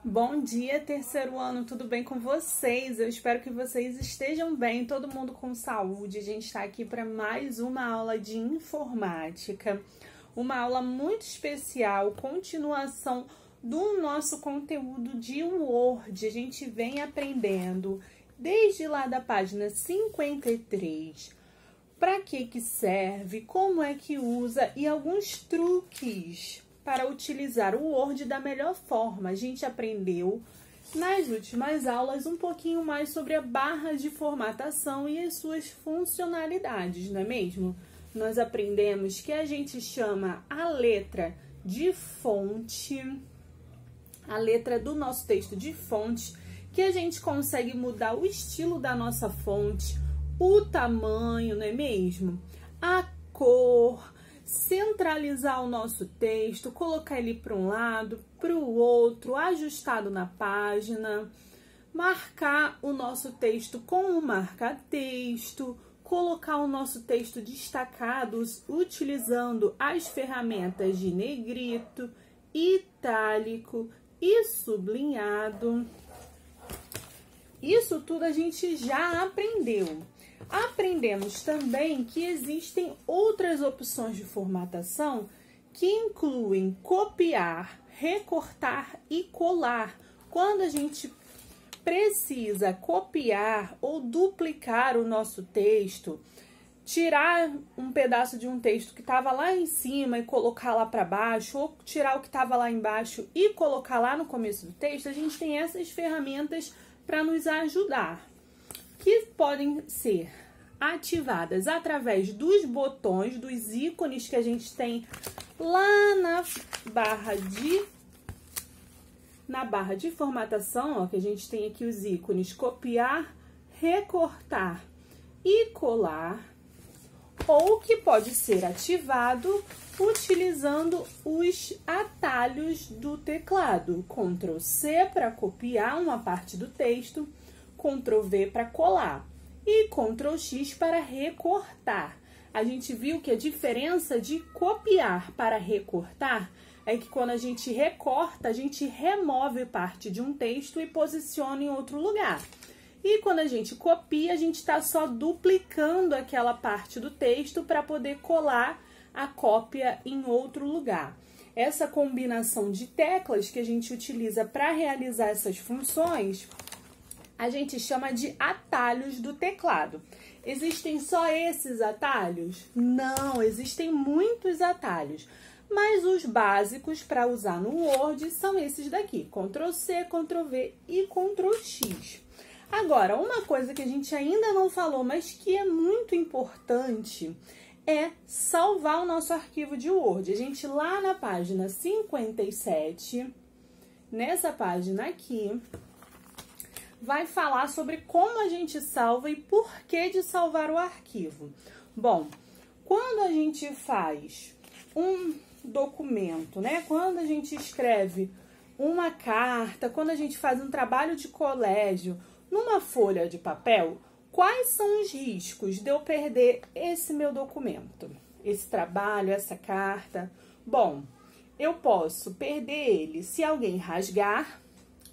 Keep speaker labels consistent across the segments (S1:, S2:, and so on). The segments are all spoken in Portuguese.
S1: Bom dia, terceiro ano, tudo bem com vocês? Eu espero que vocês estejam bem, todo mundo com saúde. A gente está aqui para mais uma aula de informática, uma aula muito especial, continuação do nosso conteúdo de Word. A gente vem aprendendo desde lá da página 53, para que serve, como é que usa e alguns truques para utilizar o Word da melhor forma. A gente aprendeu nas últimas aulas um pouquinho mais sobre a barra de formatação e as suas funcionalidades, não é mesmo? Nós aprendemos que a gente chama a letra de fonte, a letra do nosso texto de fonte, que a gente consegue mudar o estilo da nossa fonte, o tamanho, não é mesmo? A cor, centralizar o nosso texto, colocar ele para um lado, para o outro, ajustado na página, marcar o nosso texto com o marca-texto, colocar o nosso texto destacado utilizando as ferramentas de negrito, itálico e sublinhado. Isso tudo a gente já aprendeu. Aprendemos também que existem outras opções de formatação que incluem copiar, recortar e colar. Quando a gente precisa copiar ou duplicar o nosso texto, tirar um pedaço de um texto que estava lá em cima e colocar lá para baixo, ou tirar o que estava lá embaixo e colocar lá no começo do texto, a gente tem essas ferramentas para nos ajudar, que podem ser ativadas através dos botões, dos ícones que a gente tem lá na barra de formatação, ó, que a gente tem aqui os ícones copiar, recortar e colar, ou que pode ser ativado utilizando os atalhos do teclado, Ctrl C para copiar uma parte do texto, Ctrl V para colar e Ctrl X para recortar. A gente viu que a diferença de copiar para recortar é que quando a gente recorta, a gente remove parte de um texto e posiciona em outro lugar. E quando a gente copia, a gente está só duplicando aquela parte do texto para poder colar a cópia em outro lugar. Essa combinação de teclas que a gente utiliza para realizar essas funções, a gente chama de atalhos do teclado. Existem só esses atalhos? Não, existem muitos atalhos, mas os básicos para usar no Word são esses daqui, Ctrl C, Ctrl V e Ctrl X. Agora, uma coisa que a gente ainda não falou, mas que é muito importante, é salvar o nosso arquivo de Word. A gente lá na página 57, nessa página aqui, vai falar sobre como a gente salva e por que de salvar o arquivo. Bom, quando a gente faz um documento, né? Quando a gente escreve uma carta, quando a gente faz um trabalho de colégio numa folha de papel, quais são os riscos de eu perder esse meu documento, esse trabalho, essa carta? Bom, eu posso perder ele se alguém rasgar,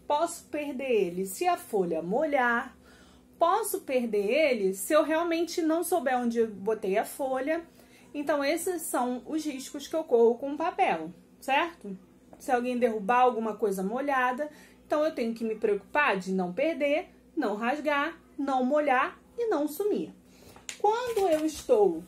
S1: posso perder ele se a folha molhar, posso perder ele se eu realmente não souber onde eu botei a folha. Então, esses são os riscos que eu corro com o papel, certo? Se alguém derrubar alguma coisa molhada, então eu tenho que me preocupar de não perder, não rasgar, não molhar e não sumir. Quando eu estou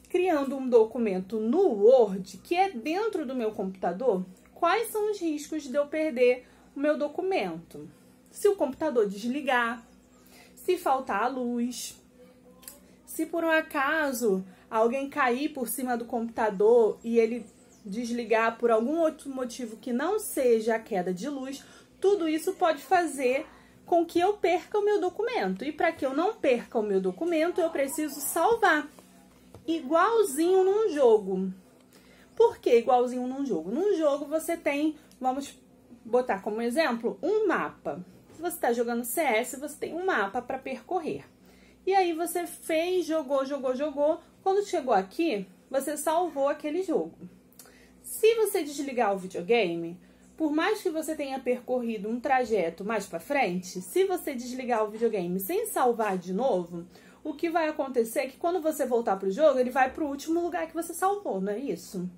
S1: criando um documento no Word, que é dentro do meu computador, quais são os riscos de eu perder o meu documento? Se o computador desligar, se faltar a luz, se por um acaso alguém cair por cima do computador e ele desligar por algum outro motivo que não seja a queda de luz, tudo isso pode fazer com que eu perca o meu documento. E para que eu não perca o meu documento, eu preciso salvar. Igualzinho num jogo. Por que igualzinho num jogo? Num jogo você tem, vamos botar como exemplo, um mapa. Se você está jogando CS, você tem um mapa para percorrer. E aí você fez, jogou. Quando chegou aqui, você salvou aquele jogo. Se você desligar o videogame, por mais que você tenha percorrido um trajeto mais para frente, se você desligar o videogame sem salvar de novo, o que vai acontecer é que quando você voltar para o jogo, ele vai para o último lugar que você salvou, não é isso?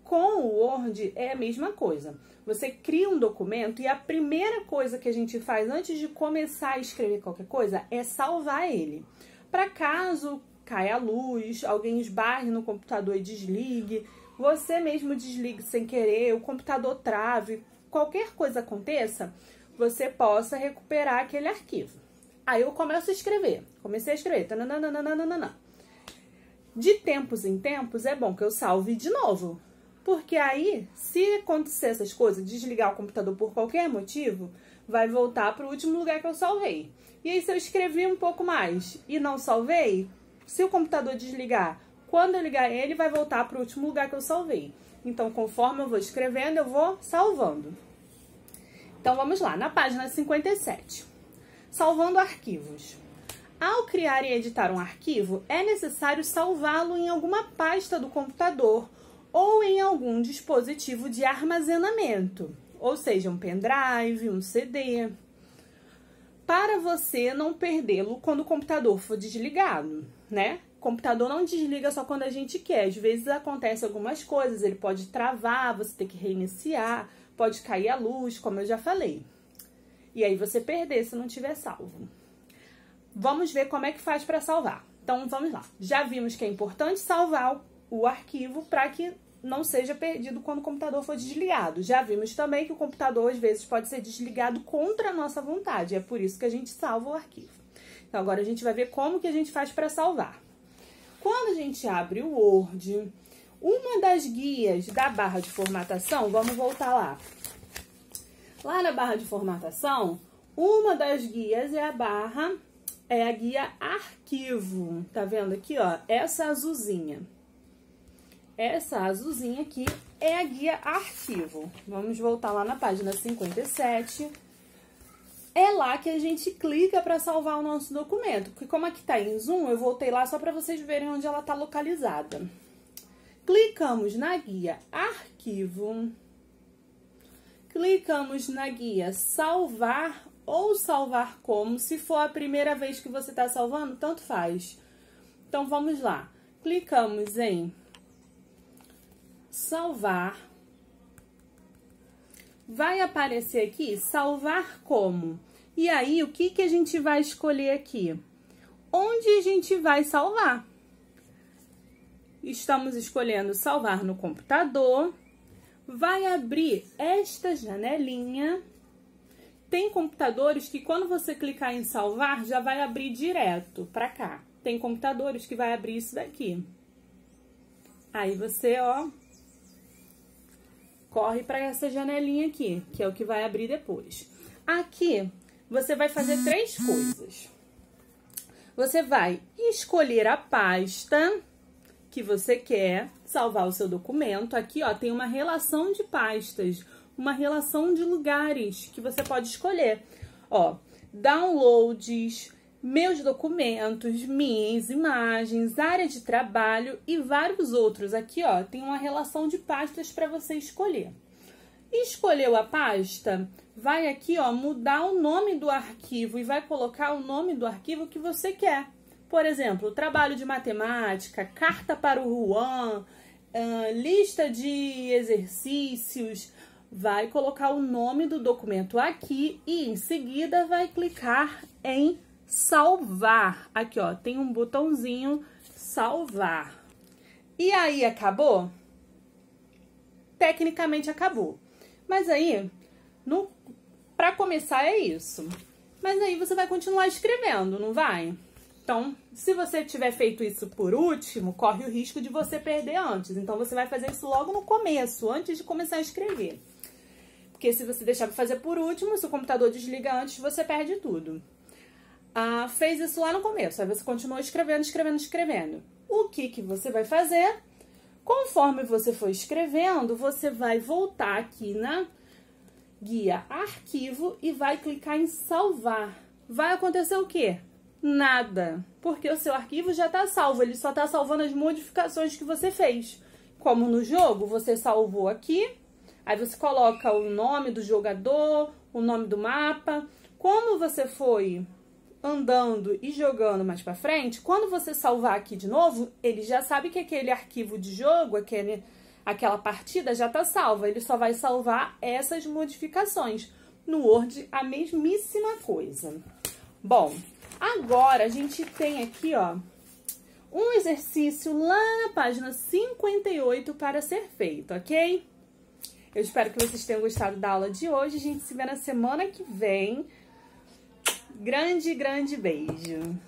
S1: Com o Word é a mesma coisa. Você cria um documento e a primeira coisa que a gente faz antes de começar a escrever qualquer coisa é salvar ele. Para caso caia a luz, alguém esbarre no computador e desligue, você mesmo desligue sem querer, o computador trave, qualquer coisa aconteça, você possa recuperar aquele arquivo. Aí eu começo a escrever. Comecei a escrever. Tananana. De tempos em tempos é bom que eu salve de novo. Porque aí, se acontecer essas coisas, desligar o computador por qualquer motivo, vai voltar para o último lugar que eu salvei. E aí, se eu escrevi um pouco mais e não salvei, se o computador desligar, quando eu ligar ele, vai voltar para o último lugar que eu salvei. Então, conforme eu vou escrevendo, eu vou salvando. Então, vamos lá, na página 57. Salvando arquivos. Ao criar e editar um arquivo, é necessário salvá-lo em alguma pasta do computador ou em algum dispositivo de armazenamento, ou seja, um pendrive, um CD, para você não perdê-lo quando o computador for desligado, né? O computador não desliga só quando a gente quer, às vezes acontece algumas coisas, ele pode travar, você tem que reiniciar, pode cair a luz, como eu já falei. E aí você perder se não tiver salvo. Vamos ver como é que faz para salvar. Então, vamos lá. Já vimos que é importante salvar o arquivo para que não seja perdido quando o computador for desligado. Já vimos também que o computador, às vezes, pode ser desligado contra a nossa vontade. É por isso que a gente salva o arquivo. Então, agora a gente vai ver como que a gente faz para salvar. Quando a gente abre o Word, uma das guias da barra de formatação, vamos voltar lá. Lá na barra de formatação, uma das guias é a guia Arquivo. Tá vendo aqui, ó? Essa azulzinha. Essa azulzinha aqui é a guia Arquivo. Vamos voltar lá na página 57. É lá que a gente clica para salvar o nosso documento. Porque como aqui tá em zoom, eu voltei lá só para vocês verem onde ela tá localizada. Clicamos na guia Arquivo. Clicamos na guia Salvar ou Salvar como. Se for a primeira vez que você está salvando, tanto faz. Então, vamos lá. Clicamos em Salvar. Vai aparecer aqui Salvar como. E aí, o que a gente vai escolher aqui? Onde a gente vai salvar? Estamos escolhendo salvar no computador. Vai abrir esta janelinha. Tem computadores que quando você clicar em salvar, já vai abrir direto para cá. Tem computadores que vai abrir isso daqui. Aí você, ó, corre para essa janelinha aqui, que é o que vai abrir depois. Aqui, você vai fazer três coisas. Você vai escolher a pasta que você quer salvar o seu documento. Aqui, ó, tem uma relação de pastas, uma relação de lugares que você pode escolher. Ó, downloads, meus documentos, minhas imagens, área de trabalho e vários outros. Aqui, ó, tem uma relação de pastas para você escolher. Escolheu a pasta, vai aqui, ó, mudar o nome do arquivo e vai colocar o nome do arquivo que você quer. Por exemplo, trabalho de matemática, carta para o Juan, lista de exercícios. Vai colocar o nome do documento aqui e em seguida vai clicar em salvar. Aqui, ó, tem um botãozinho salvar. E aí, acabou? Tecnicamente acabou. Mas aí, para começar é isso. Mas aí você vai continuar escrevendo, não vai? Então, se você tiver feito isso por último, corre o risco de você perder antes. Então, você vai fazer isso logo no começo, antes de começar a escrever. Porque se você deixar para fazer por último, se o computador desliga antes, você perde tudo. Fez isso lá no começo, aí você continua escrevendo, escrevendo, escrevendo. O que você vai fazer? Conforme você for escrevendo, você vai voltar aqui na guia Arquivo e vai clicar em Salvar. Vai acontecer o quê? Nada, porque o seu arquivo já está salvo, ele só está salvando as modificações que você fez. Como no jogo, você salvou aqui, Aí você coloca o nome do jogador, o nome do mapa. Como você foi andando e jogando mais pra frente, quando você salvar aqui de novo, ele já sabe que aquele arquivo de jogo, aquela partida já tá salva. Ele só vai salvar essas modificações. No Word, a mesmíssima coisa. Bom, agora a gente tem aqui, ó, um exercício lá na página 58 para ser feito, ok? Eu espero que vocês tenham gostado da aula de hoje. A gente se vê na semana que vem. Grande, grande beijo!